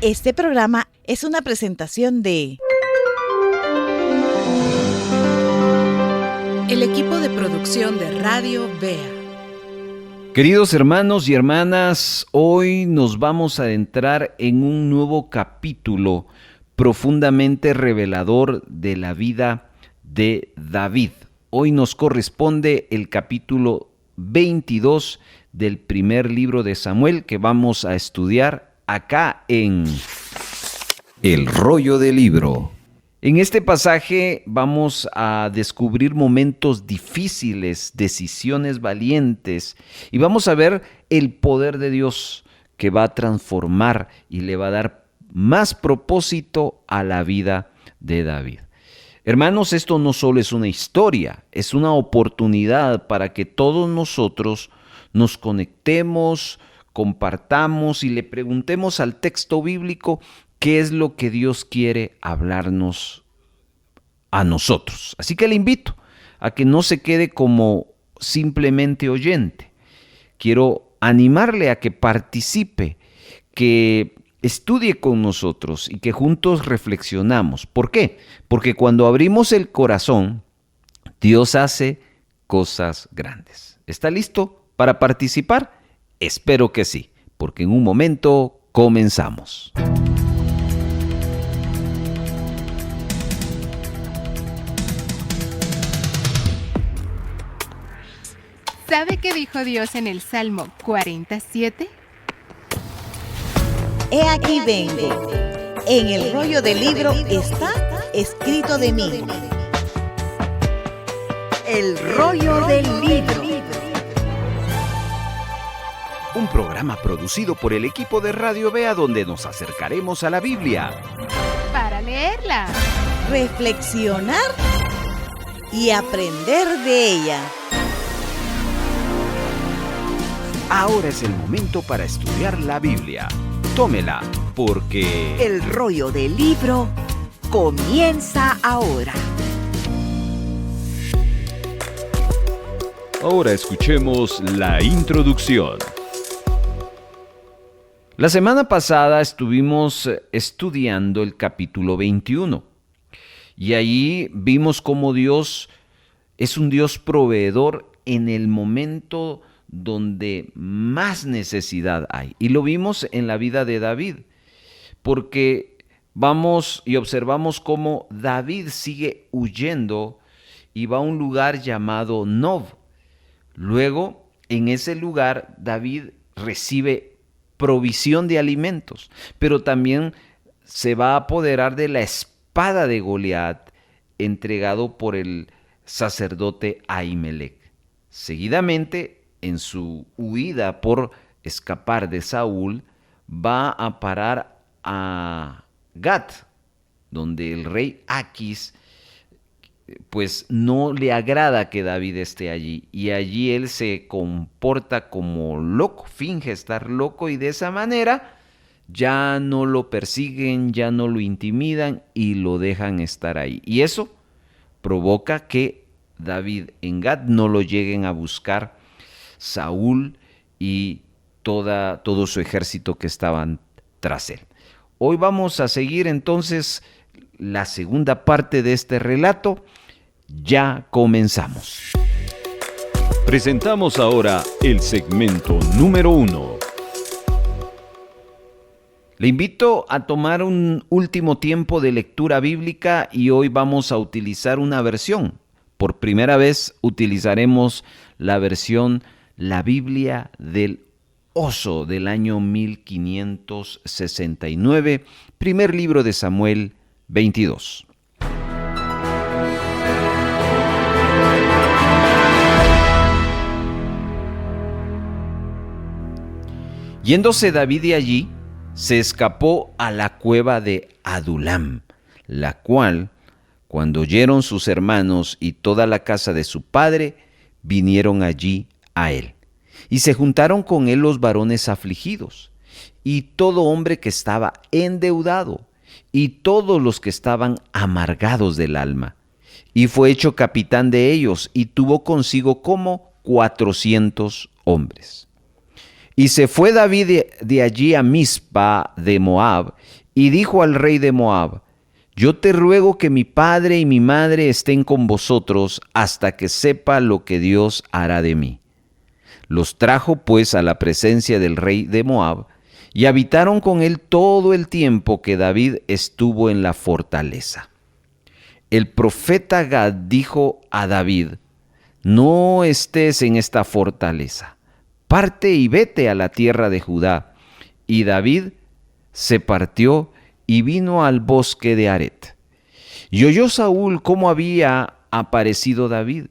Este programa es una presentación de el equipo de producción de Radio Bea. Queridos hermanos y hermanas, hoy nos vamos a adentrar en un nuevo capítulo profundamente revelador de la vida de David. Hoy nos corresponde el capítulo 22 del primer libro de Samuel que vamos a estudiar acá en El Rollo del Libro. En este pasaje vamos a descubrir momentos difíciles, decisiones valientes y vamos a ver el poder de Dios que va a transformar y le va a dar más propósito a la vida de David. Hermanos, esto no solo es una historia, es una oportunidad para que todos nosotros nos conectemos, compartamos y le preguntemos al texto bíblico qué es lo que Dios quiere hablarnos a nosotros. Así que le invito a que no se quede como simplemente oyente. Quiero animarle a que participe, que estudie con nosotros y que juntos reflexionamos. ¿Por qué? Porque cuando abrimos el corazón, Dios hace cosas grandes. ¿Está listo para participar? Espero que sí, porque en un momento comenzamos. ¿Sabe qué dijo Dios en el Salmo 47? He aquí vengo. En el rollo del libro está escrito de mí. El rollo del libro. Un programa producido por el equipo de Radio Bea donde nos acercaremos a la Biblia Para leerla, Reflexionar y aprender de ella. Ahora es el momento para estudiar la Biblia. Tómela, porque El rollo del libro comienza ahora. ahora escuchemos la introducción. La semana pasada estuvimos estudiando el capítulo 21 y ahí vimos cómo Dios es un Dios proveedor en el momento donde más necesidad hay. Y lo vimos en la vida de David, porque vamos y observamos cómo David sigue huyendo y va a un lugar llamado Nob. Luego, en ese lugar, David recibe provisión de alimentos, pero también se va a apoderar de la espada de Goliat entregado por el sacerdote Ahimelech. Seguidamente, en su huida por escapar de Saúl, va a parar a Gat, donde el rey Aquis pues no le agrada que David esté allí, y allí él se comporta como loco, finge estar loco, y de esa manera ya no lo persiguen, ya no lo intimidan y lo dejan estar ahí. Y eso provoca que David en Gat no lo lleguen a buscar Saúl y todo su ejército que estaban tras él. Hoy vamos a seguir entonces la segunda parte de este relato. Ya comenzamos. Presentamos ahora el segmento número 1. Le invito a tomar un último tiempo de lectura bíblica y hoy vamos a utilizar una versión. Por primera vez utilizaremos la versión La Biblia del Oso del año 1569, primer libro de Samuel 22. Yéndose David de allí, se escapó a la cueva de Adulam, la cual, cuando oyeron sus hermanos y toda la casa de su padre, vinieron allí a él. Y se juntaron con él los varones afligidos, y todo hombre que estaba endeudado, y todos los que estaban amargados del alma. Y fue hecho capitán de ellos, y tuvo consigo como 400 hombres. Y se fue David de allí a Mizpa de Moab, y dijo al rey de Moab: yo te ruego que mi padre y mi madre estén con vosotros hasta que sepa lo que Dios hará de mí. Los trajo pues a la presencia del rey de Moab, y habitaron con él todo el tiempo que David estuvo en la fortaleza. El profeta Gad dijo a David: no estés en esta fortaleza, parte y vete a la tierra de Judá. Y David se partió y vino al bosque de Aret. Y oyó Saúl cómo había aparecido David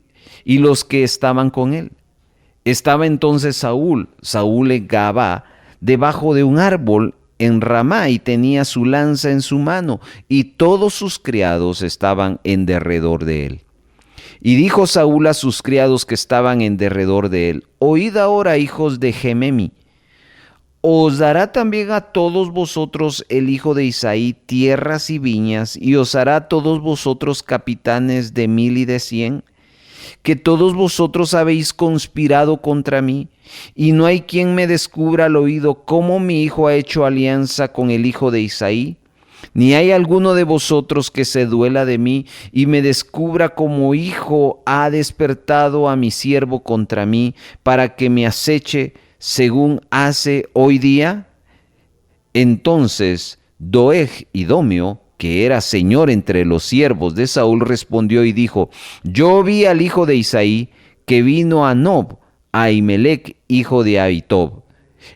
y los que estaban con él. Estaba entonces Saúl en Gabá, debajo de un árbol en Ramá, y tenía su lanza en su mano, y todos sus criados estaban en derredor de él. Y dijo Saúl a sus criados que estaban en derredor de él: oíd ahora, hijos de Gememi, ¿os dará también a todos vosotros el hijo de Isaí tierras y viñas, y os hará a todos vosotros capitanes de 1000 y de 100? Que todos vosotros habéis conspirado contra mí, y no hay quien me descubra al oído cómo mi hijo ha hecho alianza con el hijo de Isaí. Ni hay alguno de vosotros que se duela de mí y me descubra cómo hijo ha despertado a mi siervo contra mí para que me aceche según hace hoy día. Entonces Doeg Idomio, que era señor entre los siervos de Saúl, respondió y dijo: yo vi al hijo de Isaí que vino a Nob, a Ahimelech, hijo de Ahitob,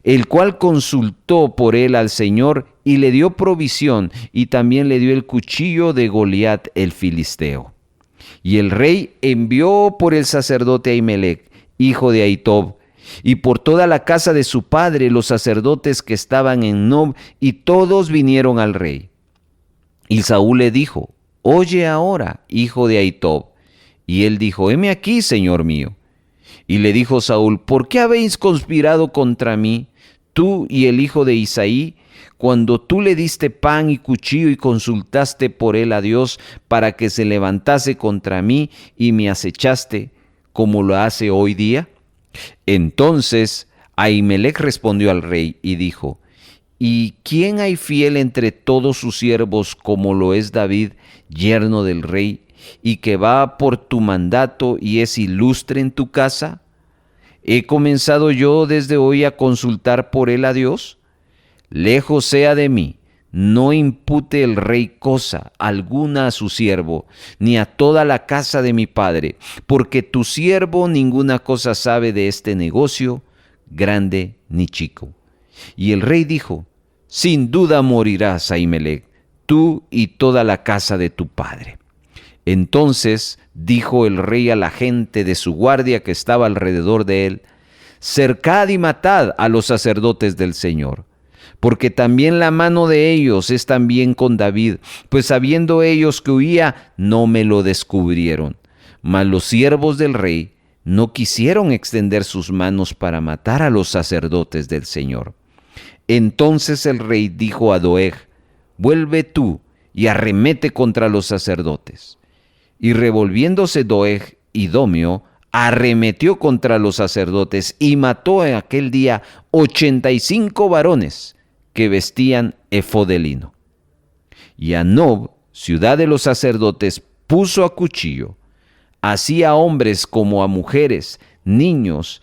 el cual consultó por él al Señor y le dio provisión, y también le dio el cuchillo de Goliat el filisteo. Y el rey envió por el sacerdote Ahimelech, hijo de Ahitob, y por toda la casa de su padre los sacerdotes que estaban en Nob, y todos vinieron al rey. Y Saúl le dijo: oye ahora, hijo de Ahitob. Y él dijo: heme aquí, señor mío. Y le dijo Saúl: ¿por qué habéis conspirado contra mí, tú y el hijo de Isaí, cuando tú le diste pan y cuchillo y consultaste por él a Dios para que se levantase contra mí y me acechaste, como lo hace hoy día? Entonces Ahimelech respondió al rey y dijo: ¿y quién hay fiel entre todos sus siervos como lo es David, yerno del rey, y que va por tu mandato y es ilustre en tu casa? ¿He comenzado yo desde hoy a consultar por él a Dios? Lejos sea de mí, no impute el rey cosa alguna a su siervo, ni a toda la casa de mi padre, porque tu siervo ninguna cosa sabe de este negocio, grande ni chico. Y el rey dijo: sin duda morirás, Ahimelech, tú y toda la casa de tu padre. Entonces dijo el rey a la gente de su guardia que estaba alrededor de él: cercad y matad a los sacerdotes del Señor, porque también la mano de ellos es también con David, pues sabiendo ellos que huía, no me lo descubrieron. Mas los siervos del rey no quisieron extender sus manos para matar a los sacerdotes del Señor. Entonces el rey dijo a Doeg: vuelve tú y arremete contra los sacerdotes. Y revolviéndose Doeg Idomio, arremetió contra los sacerdotes y mató en aquel día 85 varones que vestían efod de lino. Y a Nob, ciudad de los sacerdotes, puso a cuchillo, así a hombres como a mujeres, niños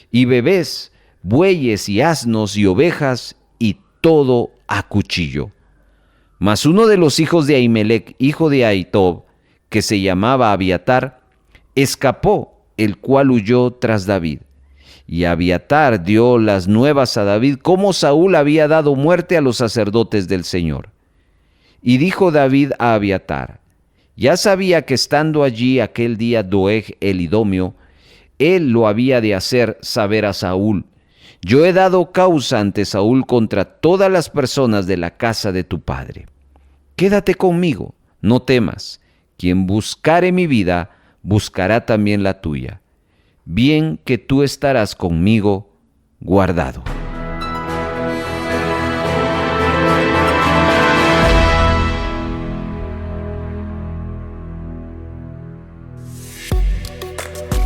y bebés, bueyes y asnos y ovejas, y todo a cuchillo. Mas uno de los hijos de Ahimelech, hijo de Ahitob, que se llamaba Abiatar, escapó, el cual huyó tras David. Y Abiatar dio las nuevas a David cómo Saúl había dado muerte a los sacerdotes del Señor. Y dijo David a Abiatar: ya sabía que estando allí aquel día Doeg el Idomio, él lo había de hacer saber a Saúl. Yo he dado causa ante Saúl contra todas las personas de la casa de tu padre. Quédate conmigo, no temas. Quien buscare mi vida, buscará también la tuya. Bien que tú estarás conmigo guardado.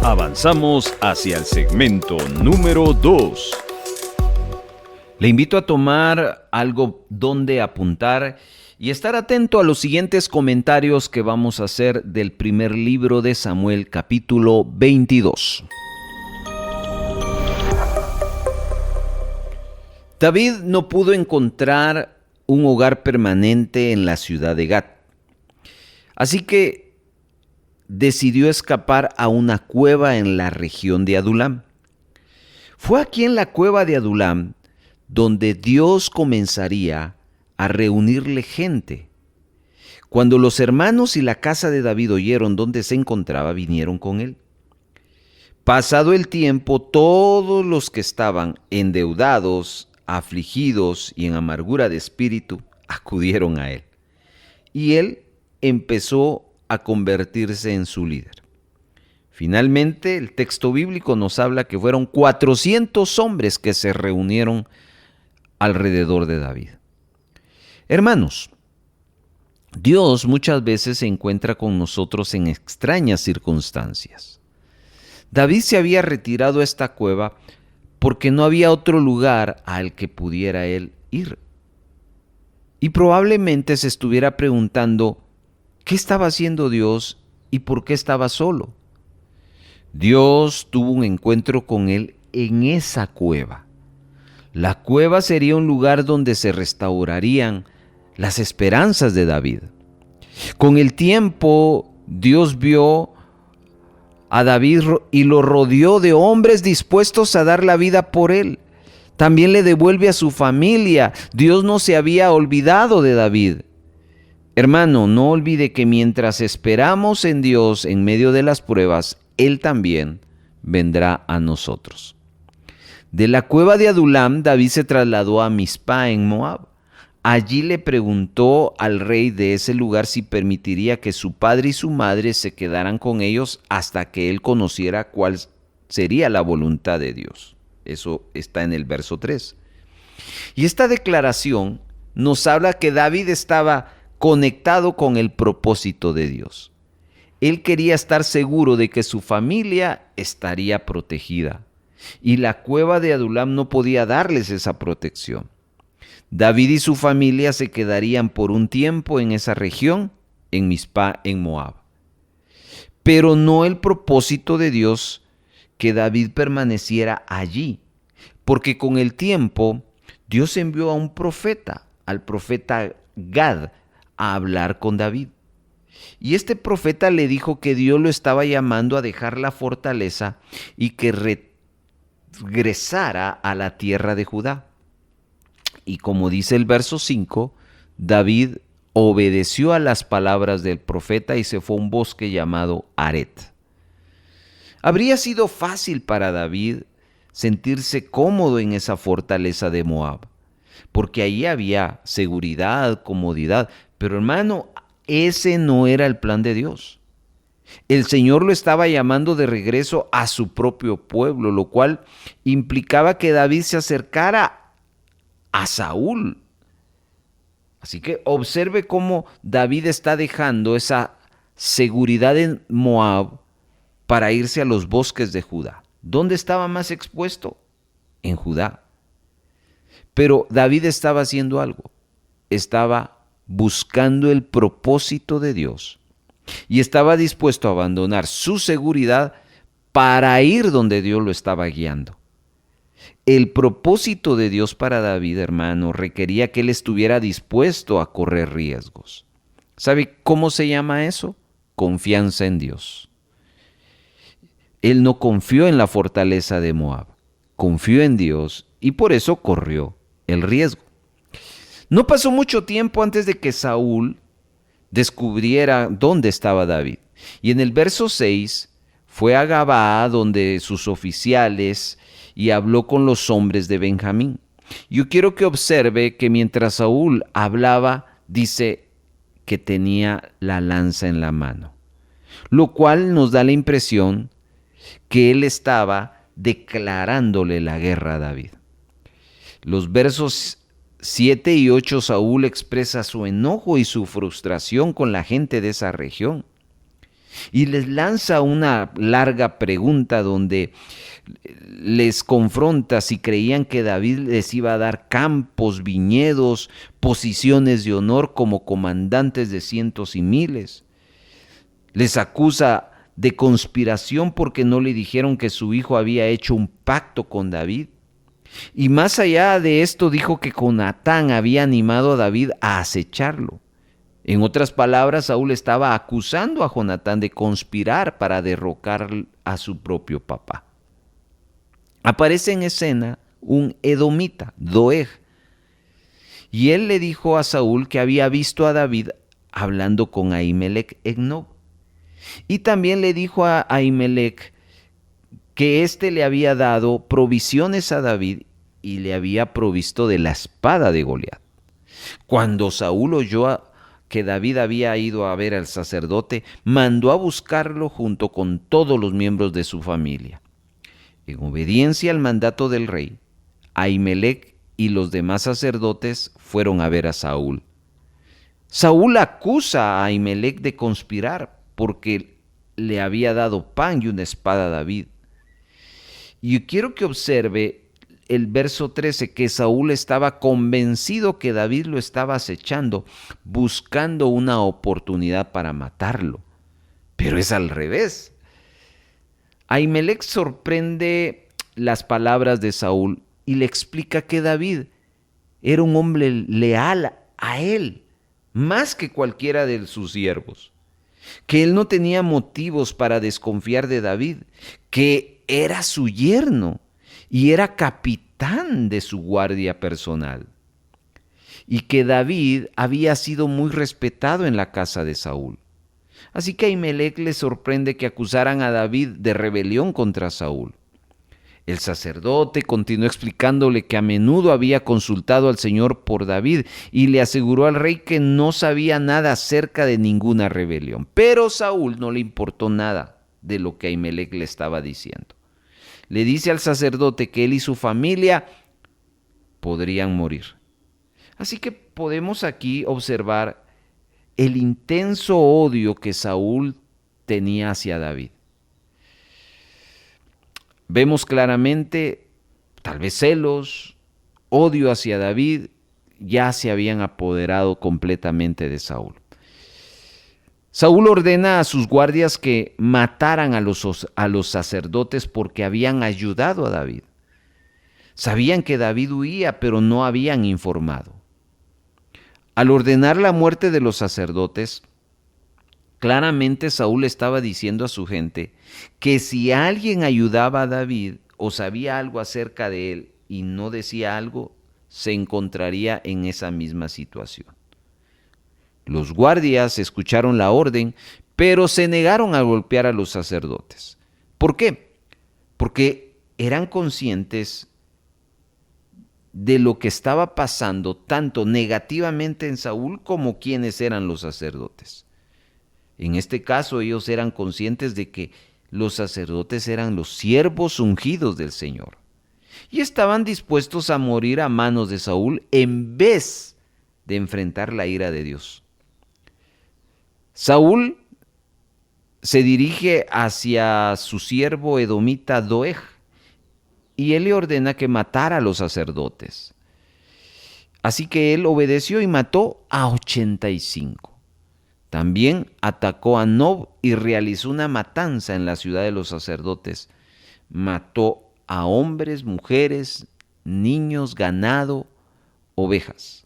Avanzamos hacia el segmento número 2. Le invito a tomar algo donde apuntar y estar atento a los siguientes comentarios que vamos a hacer del primer libro de Samuel, capítulo 22. David no pudo encontrar un hogar permanente en la ciudad de Gat, así que decidió escapar a una cueva en la región de Adulam. Fue aquí en la cueva de Adulam donde Dios comenzaría a reunirle gente. Cuando los hermanos y la casa de David oyeron dónde se encontraba, vinieron con él. Pasado el tiempo, todos los que estaban endeudados, afligidos y en amargura de espíritu, acudieron a él. Y él empezó a convertirse en su líder. Finalmente, el texto bíblico nos habla que fueron 400 hombres que se reunieron alrededor de David. Hermanos, Dios muchas veces se encuentra con nosotros en extrañas circunstancias. David se había retirado a esta cueva porque no había otro lugar al que pudiera él ir. Y probablemente se estuviera preguntando, ¿qué estaba haciendo Dios y por qué estaba solo? Dios tuvo un encuentro con él en esa cueva. La cueva sería un lugar donde se restaurarían las esperanzas de David. Con el tiempo, Dios vio a David y lo rodeó de hombres dispuestos a dar la vida por él. También le devuelve a su familia. Dios no se había olvidado de David. Hermano, no olvide que mientras esperamos en Dios en medio de las pruebas, Él también vendrá a nosotros. De la cueva de Adulam, David se trasladó a Mizpa en Moab. Allí le preguntó al rey de ese lugar si permitiría que su padre y su madre se quedaran con ellos hasta que él conociera cuál sería la voluntad de Dios. Eso está en el verso 3. Y esta declaración nos habla que David estaba conectado con el propósito de Dios. Él quería estar seguro de que su familia estaría protegida. Y la cueva de Adulam no podía darles esa protección. David y su familia se quedarían por un tiempo en esa región, en Mizpa, en Moab. Pero no el propósito de Dios que David permaneciera allí, porque con el tiempo Dios envió a un profeta, al profeta Gad, a hablar con David. Y este profeta le dijo que Dios lo estaba llamando a dejar la fortaleza y que regresara a la tierra de Judá. Y como dice el verso 5, David obedeció a las palabras del profeta y se fue a un bosque llamado Aret. Habría sido fácil para David sentirse cómodo en esa fortaleza de Moab, porque ahí había seguridad, comodidad. Pero hermano, ese no era el plan de Dios. El Señor lo estaba llamando de regreso a su propio pueblo, lo cual implicaba que David se acercara a Saúl. Así que observe cómo David está dejando esa seguridad en Moab para irse a los bosques de Judá. ¿Dónde estaba más expuesto? En Judá. Pero David estaba haciendo algo. Estaba buscando el propósito de Dios y estaba dispuesto a abandonar su seguridad para ir donde Dios lo estaba guiando. El propósito de Dios para David, hermano, requería que él estuviera dispuesto a correr riesgos. ¿Sabe cómo se llama eso? Confianza en Dios. Él no confió en la fortaleza de Moab, confió en Dios y por eso corrió el riesgo. No pasó mucho tiempo antes de que Saúl descubriera dónde estaba David. Y en el verso 6 fue a Gabaa donde sus oficiales y habló con los hombres de Benjamín. Yo quiero que observe que mientras Saúl hablaba, dice que tenía la lanza en la mano, lo cual nos da la impresión que él estaba declarándole la guerra a David. Los versos 7 y 8, Saúl expresa su enojo y su frustración con la gente de esa región. Y les lanza una larga pregunta donde les confronta si creían que David les iba a dar campos, viñedos, posiciones de honor como comandantes de cientos y miles. Les acusa de conspiración porque no le dijeron que su hijo había hecho un pacto con David. Y más allá de esto dijo que Jonatán había animado a David a acecharlo. En otras palabras, Saúl estaba acusando a Jonatán de conspirar para derrocar a su propio papá. Aparece en escena un edomita, Doeg, y él le dijo a Saúl que había visto a David hablando con Ahimelech en Nob. Y también le dijo a Ahimelech que éste le había dado provisiones a David y le había provisto de la espada de Goliat. Cuando Saúl oyó que David había ido a ver al sacerdote, mandó a buscarlo junto con todos los miembros de su familia. En obediencia al mandato del rey, Ahimelech y los demás sacerdotes fueron a ver a Saúl. Saúl acusa a Ahimelech de conspirar porque le había dado pan y una espada a David. Y yo quiero que observe el verso 13, que Saúl estaba convencido que David lo estaba acechando, buscando una oportunidad para matarlo. Pero es al revés. Ahimelech sorprende las palabras de Saúl y le explica que David era un hombre leal a él, más que cualquiera de sus siervos, que él no tenía motivos para desconfiar de David, que era su yerno y era capitán de su guardia personal, y que David había sido muy respetado en la casa de Saúl. Así que a Ahimelech le sorprende que acusaran a David de rebelión contra Saúl. El sacerdote continuó explicándole que a menudo había consultado al Señor por David y le aseguró al rey que no sabía nada acerca de ninguna rebelión. Pero Saúl no le importó nada de lo que Ahimelech le estaba diciendo. Le dice al sacerdote que él y su familia podrían morir. Así que podemos aquí observar el intenso odio que Saúl tenía hacia David. Vemos claramente, tal vez celos, odio hacia David, ya se habían apoderado completamente de Saúl. Saúl ordena a sus guardias que mataran a los sacerdotes porque habían ayudado a David. Sabían que David huía, pero no habían informado. Al ordenar la muerte de los sacerdotes, claramente Saúl estaba diciendo a su gente que si alguien ayudaba a David o sabía algo acerca de él y no decía algo, se encontraría en esa misma situación. Los guardias escucharon la orden, pero se negaron a golpear a los sacerdotes. ¿Por qué? Porque eran conscientes de lo que estaba pasando tanto negativamente en Saúl como quienes eran los sacerdotes. En este caso ellos eran conscientes de que los sacerdotes eran los siervos ungidos del Señor y estaban dispuestos a morir a manos de Saúl en vez de enfrentar la ira de Dios. Saúl se dirige hacia su siervo edomita Doeg y él le ordena que matara a los sacerdotes. Así que él obedeció y mató a 85. También atacó a Nob y realizó una matanza en la ciudad de los sacerdotes. Mató a hombres, mujeres, niños, ganado, ovejas.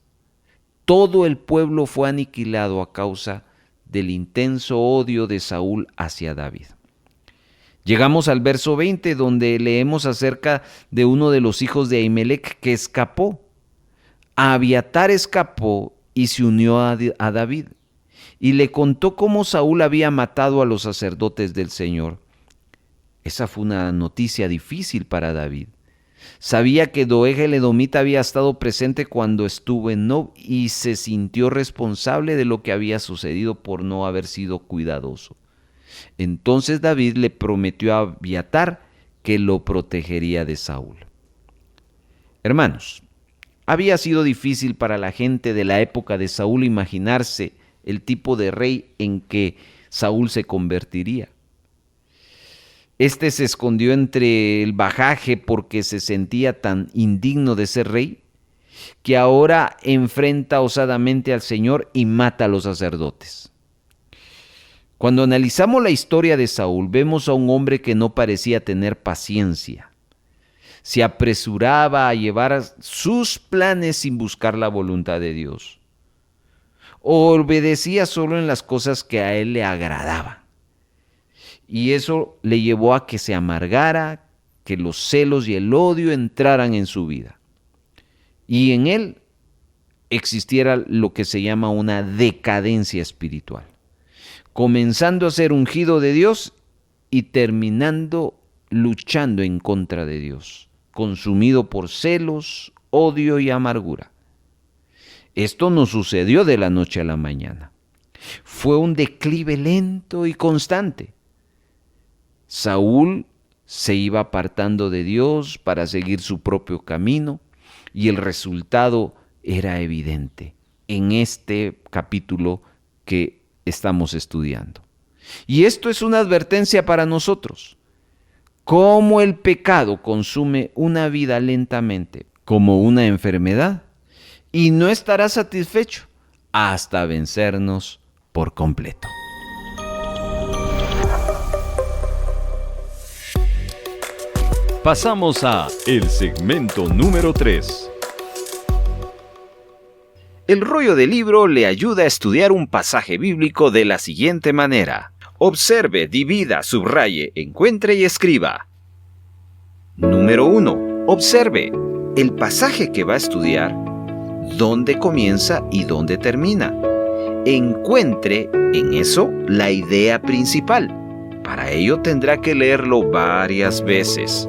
Todo el pueblo fue aniquilado a causa del intenso odio de Saúl hacia David. Llegamos al verso 20, donde leemos acerca de uno de los hijos de Ahimelech que escapó. Abiatar escapó y se unió a David, y le contó cómo Saúl había matado a los sacerdotes del Señor. Esa fue una noticia difícil para David. Sabía que Doeg el edomita había estado presente cuando estuvo en Nob y se sintió responsable de lo que había sucedido por no haber sido cuidadoso. Entonces David le prometió a Abiatar que lo protegería de Saúl. Hermanos, había sido difícil para la gente de la época de Saúl imaginarse el tipo de rey en que Saúl se convertiría. Este se escondió entre el bagaje porque se sentía tan indigno de ser rey, que ahora enfrenta osadamente al Señor y mata a los sacerdotes. Cuando analizamos la historia de Saúl, vemos a un hombre que no parecía tener paciencia. Se apresuraba a llevar sus planes sin buscar la voluntad de Dios. Obedecía solo en las cosas que a él le agradaban. Y eso le llevó a que se amargara, que los celos y el odio entraran en su vida. Y en él existiera lo que se llama una decadencia espiritual, comenzando a ser ungido de Dios y terminando luchando en contra de Dios, consumido por celos, odio y amargura. Esto no sucedió de la noche a la mañana. Fue un declive lento y constante. Saúl se iba apartando de Dios para seguir su propio camino y el resultado era evidente en este capítulo que estamos estudiando. Y esto es una advertencia para nosotros. Cómo el pecado consume una vida lentamente, como una enfermedad, y no estará satisfecho hasta vencernos por completo. Pasamos a el segmento número 3. El rollo del libro le ayuda a estudiar un pasaje bíblico de la siguiente manera. Observe, divida, subraye, encuentre y escriba. Número 1. Observe el pasaje que va a estudiar, dónde comienza y dónde termina. Encuentre en eso la idea principal. Para ello tendrá que leerlo varias veces.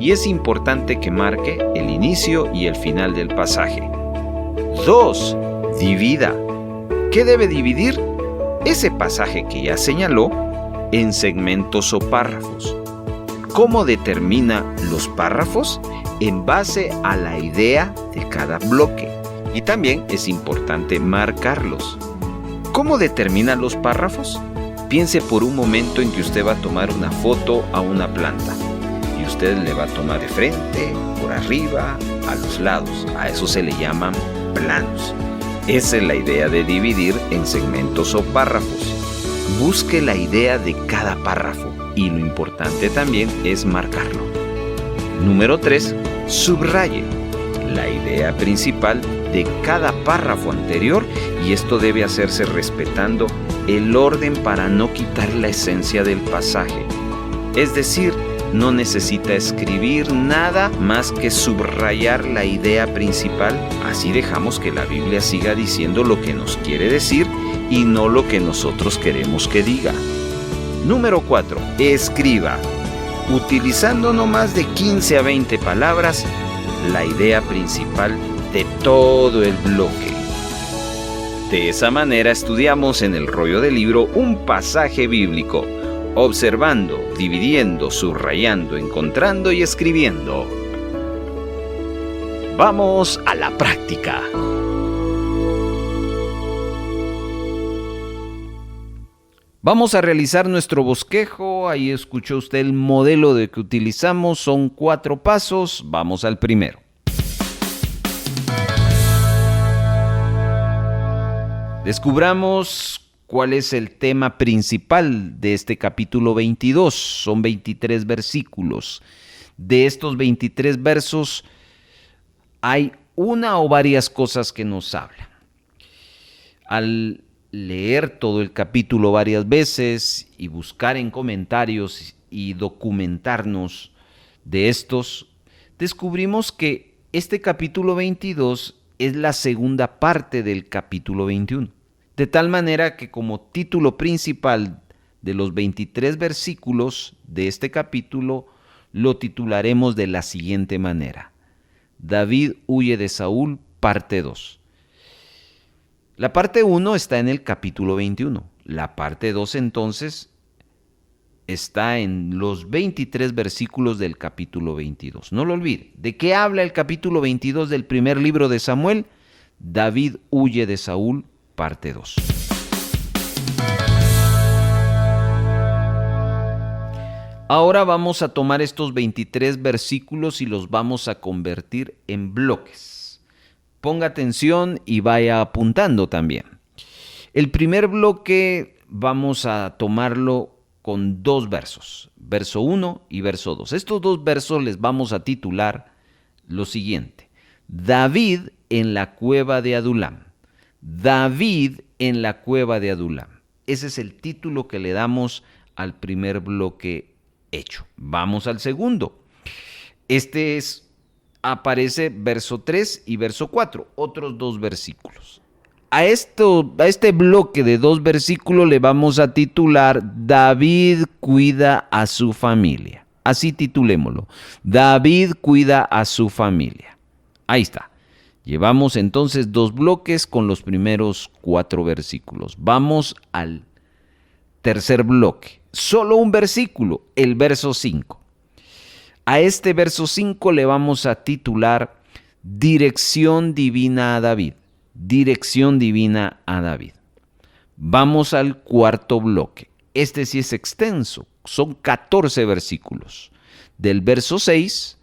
Y es importante que marque el inicio y el final del pasaje. 2. Divida. ¿Qué debe dividir? Ese pasaje que ya señaló en segmentos o párrafos. ¿Cómo determina los párrafos? En base a la idea de cada bloque. Y también es importante marcarlos. ¿Cómo determina los párrafos? Piense por un momento en que usted va a tomar una foto a una planta. Y usted le va a tomar de frente, por arriba, a los lados. A eso se le llaman planos. Esa es la idea de dividir en segmentos o párrafos. Busque la idea de cada párrafo y lo importante también es marcarlo. Número 3. Subraye la idea principal de cada párrafo anterior y esto debe hacerse respetando el orden para no quitar la esencia del pasaje. Es decir, no necesita escribir nada más que subrayar la idea principal. Así dejamos que la Biblia siga diciendo lo que nos quiere decir y no lo que nosotros queremos que diga. Número 4. Escriba, utilizando no más de 15 a 20 palabras, la idea principal de todo el bloque. De esa manera estudiamos en el rollo del libro un pasaje bíblico, observando, dividiendo, subrayando, encontrando y escribiendo. Vamos a la práctica. Vamos a realizar nuestro bosquejo. Ahí escuchó usted el modelo de que utilizamos. Son 4 pasos. Vamos al primero. Descubramos cuál es el tema principal de este capítulo 22. Son 23 versículos. De estos 23 versos hay una o varias cosas que nos hablan. Al leer todo el capítulo varias veces y buscar en comentarios y documentarnos de estos, descubrimos que este capítulo 22 es la segunda parte del capítulo 21. De tal manera que como título principal de los 23 versículos de este capítulo, lo titularemos de la siguiente manera: David huye de Saúl, parte 2. La parte 1 está en el capítulo 21. La parte 2 entonces está en los 23 versículos del capítulo 22. No lo olvide. ¿De qué habla el capítulo 22 del primer libro de Samuel? David huye de Saúl, parte 2. Ahora vamos a tomar estos 23 versículos y los vamos a convertir en bloques. Ponga atención y vaya apuntando también. El primer bloque vamos a tomarlo con 2 versos, verso 1 y verso 2. Estos 2 versos les vamos a titular lo siguiente: David en la cueva de Adulam. David en la cueva de Adulam. Ese es el título que le damos al primer bloque hecho. Vamos al segundo. Aparece verso 3 y verso 4, otros 2 versículos. A este bloque de 2 versículos le vamos a titular David cuida a su familia. Así titulémoslo. David cuida a su familia. Ahí está. Llevamos entonces 2 bloques con los primeros 4 versículos. Vamos al tercer bloque. Solo un versículo, el verso 5. A este verso 5 le vamos a titular Dirección divina a David. Dirección divina a David. Vamos al cuarto bloque. Este sí es extenso. Son 14 versículos. Del verso 6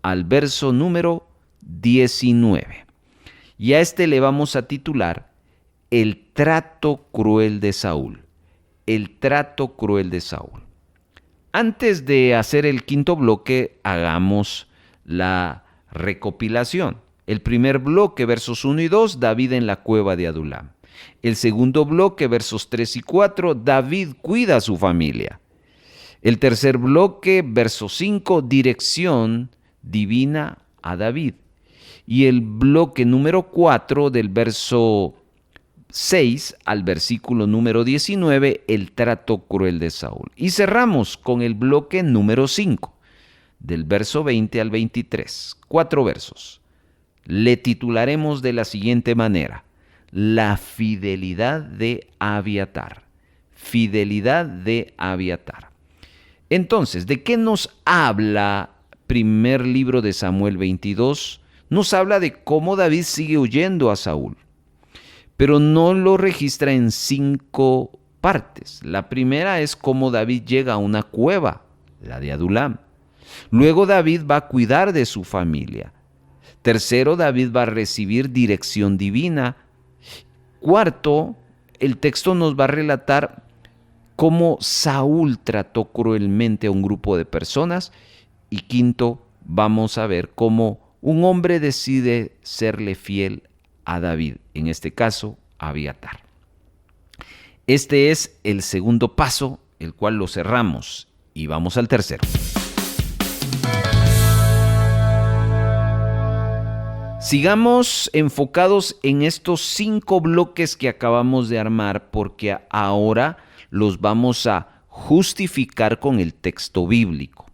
al verso número 19. Y a este le vamos a titular El trato cruel de Saúl. El trato cruel de Saúl. Antes de hacer el quinto bloque, hagamos la recopilación. El primer bloque, versos 1 y 2, David en la cueva de Adulam. El segundo bloque, versos 3 y 4, David cuida a su familia. El tercer bloque, verso 5, Dirección divina a David. Y el bloque número 4, del verso 6 al versículo número 19, el trato cruel de Saúl. Y cerramos con el bloque número 5, del verso 20 al 23, 4 versos. Le titularemos de la siguiente manera: La fidelidad de Abiatar. Fidelidad de Abiatar. Entonces, ¿de qué nos habla primer libro de Samuel 22? Nos habla de cómo David sigue huyendo a Saúl, pero no lo registra en 5 partes. La primera es cómo David llega a una cueva, la de Adulam. Luego David va a cuidar de su familia. Tercero, David va a recibir dirección divina. Cuarto, el texto nos va a relatar cómo Saúl trató cruelmente a un grupo de personas. Y quinto, vamos a ver cómo un hombre decide serle fiel a David, en este caso, a Abiatar. Este es el segundo paso, el cual lo cerramos, y vamos al tercero. Sigamos enfocados en estos 5 bloques que acabamos de armar, porque ahora los vamos a justificar con el texto bíblico.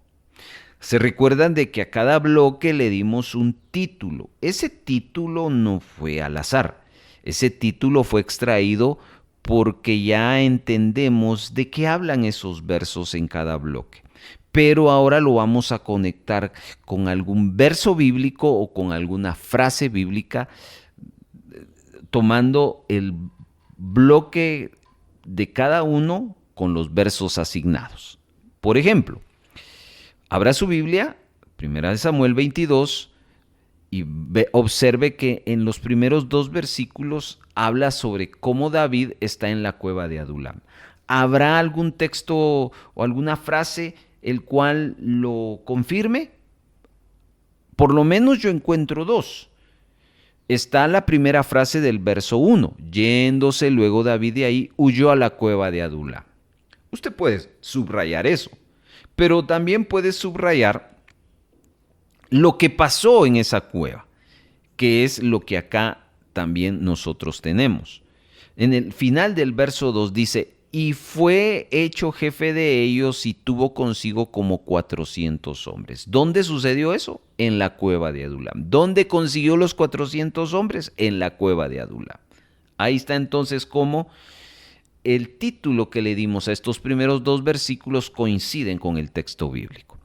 Se recuerdan de que a cada bloque le dimos un título. Ese título no fue al azar. Ese título fue extraído porque ya entendemos de qué hablan esos versos en cada bloque. Pero ahora lo vamos a conectar con algún verso bíblico o con alguna frase bíblica, tomando el bloque de cada uno con los versos asignados. Por ejemplo, abra su Biblia, 1 Samuel 22, y observe que en los primeros 2 versículos habla sobre cómo David está en la cueva de Adulam. ¿Habrá algún texto o alguna frase el cual lo confirme? Por lo menos yo encuentro 2. Está la primera frase del verso 1. Yéndose luego David de ahí, huyó a la cueva de Adulam. Usted puede subrayar eso, pero también puede subrayar lo que pasó en esa cueva, que es lo que acá también nosotros tenemos. En el final del verso 2 dice: y fue hecho jefe de ellos y tuvo consigo como 400 hombres. ¿Dónde sucedió eso? En la cueva de Adulam. ¿Dónde consiguió los 400 hombres? En la cueva de Adulam. Ahí está entonces cómo el título que le dimos a estos primeros 2 versículos coinciden con el texto bíblico.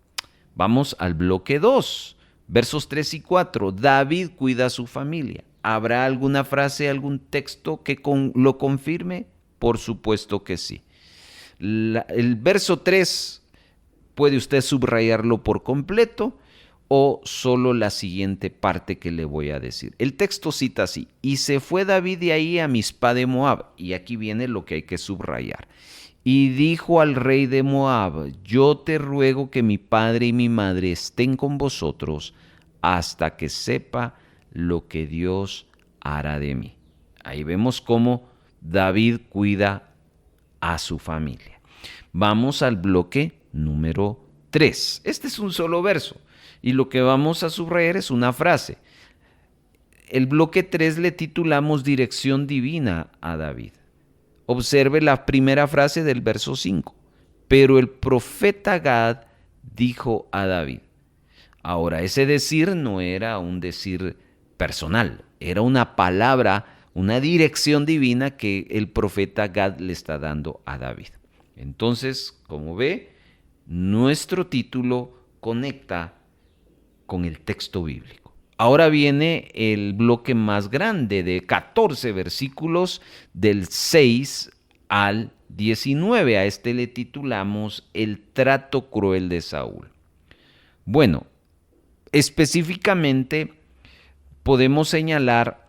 Vamos al bloque 2, versos 3 y 4. David cuida a su familia. ¿Habrá alguna frase, algún texto que lo confirme? Por supuesto que sí. El verso 3 Puede usted subrayarlo por completo o solo la siguiente parte que le voy a decir. El texto cita así: y se fue David de ahí a Mizpa de Moab. Y aquí viene lo que hay que subrayar. Y dijo al rey de Moab: yo te ruego que mi padre y mi madre estén con vosotros hasta que sepa lo que Dios hará de mí. Ahí vemos cómo David cuida a su familia. Vamos al bloque número 3. Este es un solo verso y lo que vamos a subrayar es una frase. El bloque 3 le titulamos Dirección Divina a David. Observe la primera frase del verso 5. Pero el profeta Gad dijo a David. Ahora, ese decir no era un decir personal, era una palabra, una dirección divina que el profeta Gad le está dando a David. Entonces, como ve, nuestro título conecta con el texto bíblico. Ahora viene el bloque más grande de 14 versículos del 6 al 19. A este le titulamos El trato cruel de Saúl. Bueno, específicamente podemos señalar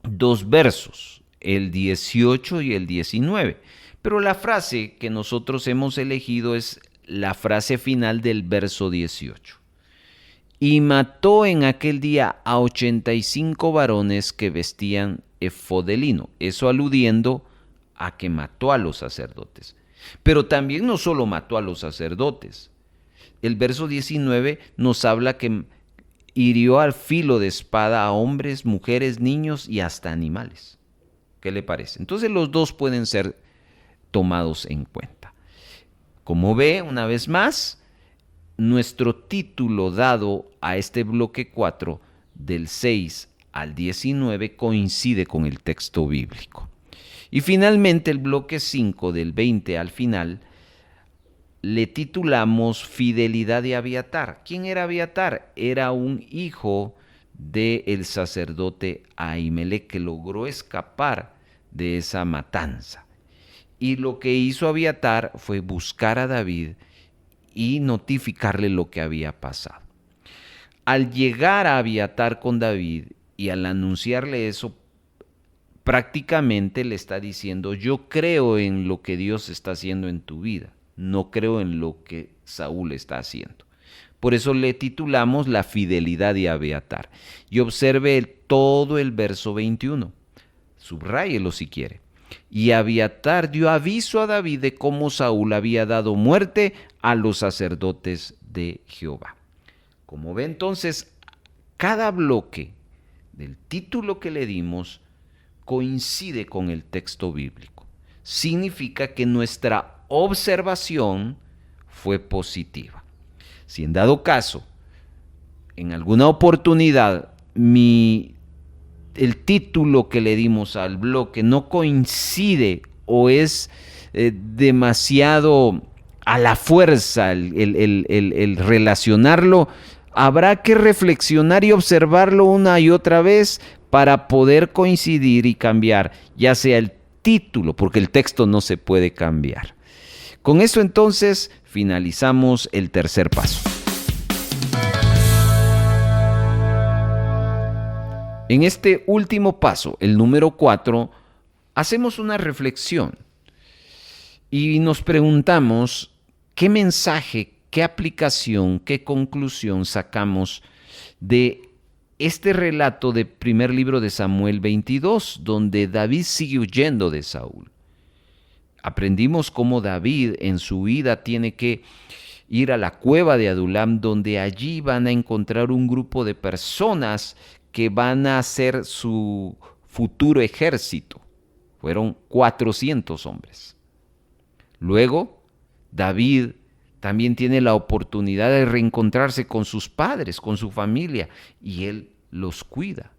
dos versos, el 18 y el 19. Pero la frase que nosotros hemos elegido es la frase final del verso 18. Y mató en aquel día a 85 varones que vestían efod de lino. Eso aludiendo a que mató a los sacerdotes. Pero también no solo mató a los sacerdotes. El verso 19 nos habla que hirió al filo de espada a hombres, mujeres, niños y hasta animales. ¿Qué le parece? Entonces los dos pueden ser tomados en cuenta. Como ve, una vez más, nuestro título dado a este bloque 4 del 6 al 19 coincide con el texto bíblico. Y finalmente el bloque 5 del 20 al final le titulamos Fidelidad de Abiatar. ¿Quién era Abiatar? Era un hijo del sacerdote Ahimelech que logró escapar de esa matanza. Y lo que hizo Abiatar fue buscar a David y notificarle lo que había pasado. Al llegar a Abiatar con David y al anunciarle eso, prácticamente le está diciendo: yo creo en lo que Dios está haciendo en tu vida, no creo en lo que Saúl está haciendo. Por eso le titulamos La fidelidad de Abiatar. Y observe todo el verso 21. Subráyelo si quiere. Y Abiatar dio aviso a David de cómo Saúl había dado muerte a los sacerdotes de Jehová. Como ve entonces, cada bloque del título que le dimos coincide con el texto bíblico. Significa que nuestra observación fue positiva. Si en dado caso, en alguna oportunidad, el título que le dimos al bloque no coincide o es demasiado a la fuerza el relacionarlo, habrá que reflexionar y observarlo una y otra vez para poder coincidir y cambiar, ya sea el título, porque el texto no se puede cambiar. Con eso entonces finalizamos el tercer paso. En este último paso, el número 4, hacemos una reflexión y nos preguntamos qué mensaje, qué aplicación, qué conclusión sacamos de este relato del primer libro de Samuel 22, donde David sigue huyendo de Saúl. Aprendimos cómo David en su vida tiene que ir a la cueva de Adulam, donde allí van a encontrar un grupo de personas que van a ser su futuro ejército. Fueron 400 hombres. Luego, David también tiene la oportunidad de reencontrarse con sus padres, con su familia, y él los cuida.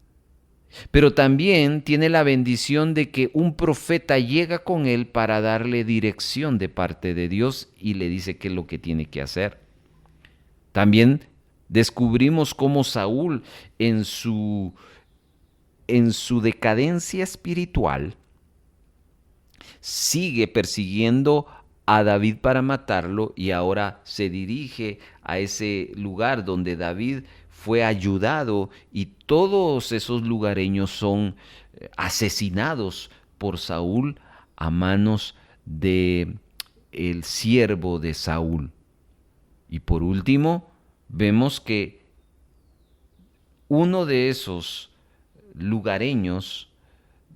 Pero también tiene la bendición de que un profeta llega con él para darle dirección de parte de Dios y le dice qué es lo que tiene que hacer. También descubrimos cómo Saúl en su decadencia espiritual sigue persiguiendo a David para matarlo y ahora se dirige a ese lugar donde David fue ayudado y todos esos lugareños son asesinados por Saúl a manos de el siervo de Saúl. Y por último, vemos que uno de esos lugareños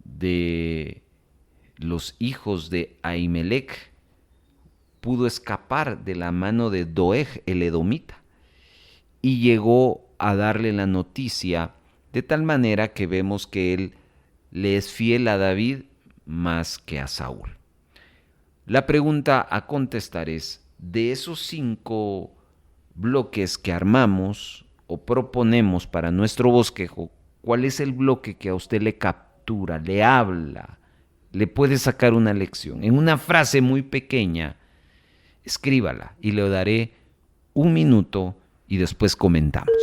de los hijos de Ahimelech pudo escapar de la mano de Doeg el edomita y llegó a darle la noticia, de tal manera que vemos que él le es fiel a David más que a Saúl. La pregunta a contestar es, de esos 5 bloques que armamos o proponemos para nuestro bosquejo, ¿cuál es el bloque que a usted le captura, le habla, le puede sacar una lección? En una frase muy pequeña, escríbala y le daré 1 minuto y después comentamos.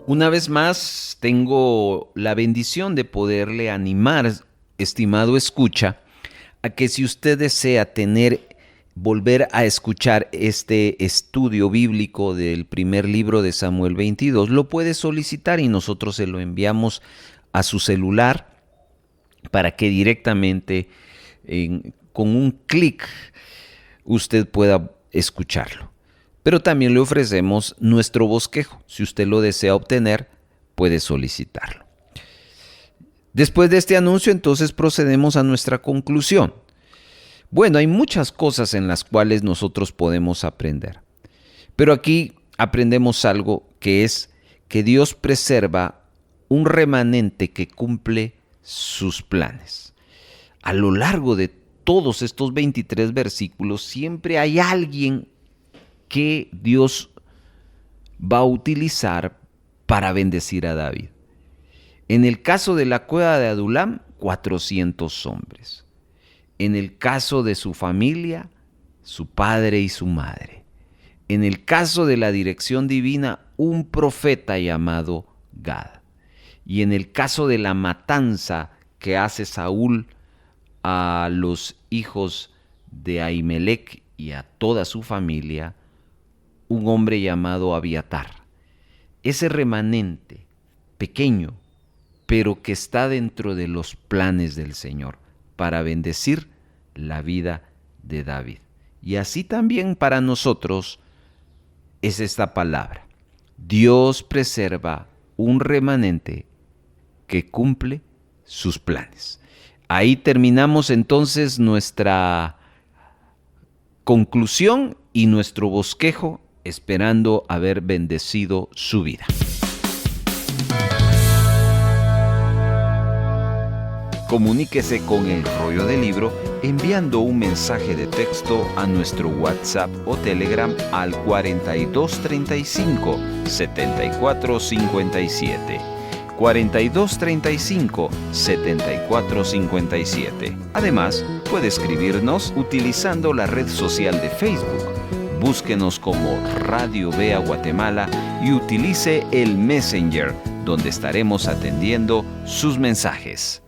Una vez más, tengo la bendición de poderle animar, estimado escucha, a que si usted desea volver a escuchar este estudio bíblico del primer libro de Samuel 22, lo puede solicitar y nosotros se lo enviamos a su celular para que directamente con un clic usted pueda escucharlo. Pero también le ofrecemos nuestro bosquejo. Si usted lo desea obtener, puede solicitarlo. Después de este anuncio, entonces procedemos a nuestra conclusión. Bueno, hay muchas cosas en las cuales nosotros podemos aprender. Pero aquí aprendemos algo que es que Dios preserva un remanente que cumple sus planes. A lo largo de todos estos 23 versículos, siempre hay alguien que Dios va a utilizar para bendecir a David. En el caso de la cueva de Adulam, 400 hombres. En el caso de su familia, su padre y su madre. En el caso de la dirección divina, un profeta llamado Gad. Y en el caso de la matanza que hace Saúl a los hijos de Ahimelech y a toda su familia, un hombre llamado Abiatar. Ese remanente pequeño, pero que está dentro de los planes del Señor para bendecir la vida de David. Y así también para nosotros es esta palabra. Dios preserva un remanente que cumple sus planes. Ahí terminamos entonces nuestra conclusión y nuestro bosquejo, esperando haber bendecido su vida. Comuníquese con El Rollo del Libro enviando un mensaje de texto a nuestro WhatsApp o Telegram al 4235 7457. 4235 7457. Además, puede escribirnos utilizando la red social de Facebook. Búsquenos como Radio Vea Guatemala y utilice el Messenger, donde estaremos atendiendo sus mensajes.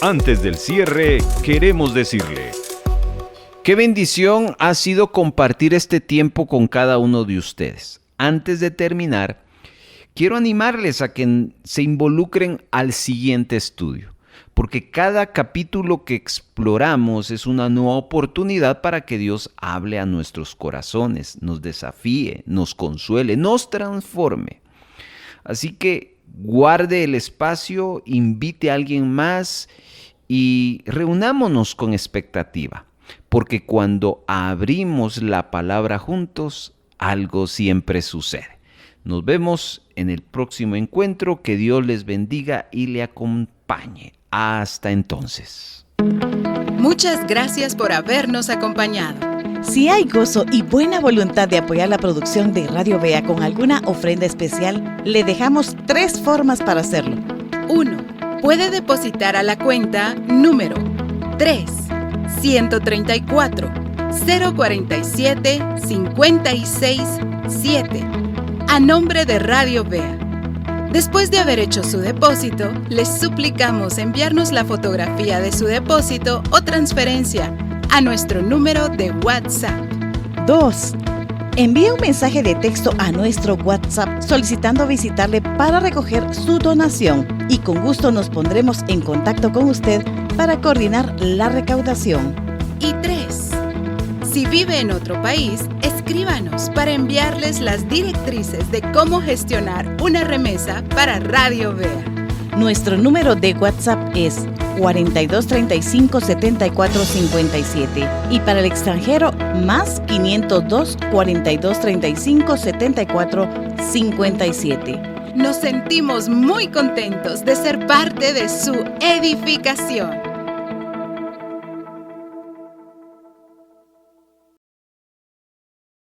Antes del cierre, queremos decirle: qué bendición ha sido compartir este tiempo con cada uno de ustedes. Antes de terminar, quiero animarles a que se involucren al siguiente estudio, porque cada capítulo que exploramos es una nueva oportunidad para que Dios hable a nuestros corazones, nos desafíe, nos consuele, nos transforme. Así que guarde el espacio, invite a alguien más y reunámonos con expectativa, porque cuando abrimos la palabra juntos, algo siempre sucede. Nos vemos en el próximo encuentro. Que Dios les bendiga y le acompañe. Hasta entonces. Muchas gracias por habernos acompañado. Si hay gozo y buena voluntad de apoyar la producción de Radio Vea con alguna ofrenda especial, le dejamos 3 formas para hacerlo. 1. Puede depositar a la cuenta número 3-134-047-56-7 a nombre de Radio Vea. Después de haber hecho su depósito, les suplicamos enviarnos la fotografía de su depósito o transferencia a nuestro número de WhatsApp. 2. Envíe un mensaje de texto a nuestro WhatsApp solicitando visitarle para recoger su donación y con gusto nos pondremos en contacto con usted para coordinar la recaudación. Y 3. Si vive en otro país, escríbanos para enviarles las directrices de cómo gestionar una remesa para Radio Vea. Nuestro número de WhatsApp es 4235 7457 y para el extranjero más 502 4235 7457. Nos sentimos muy contentos de ser parte de su edificación.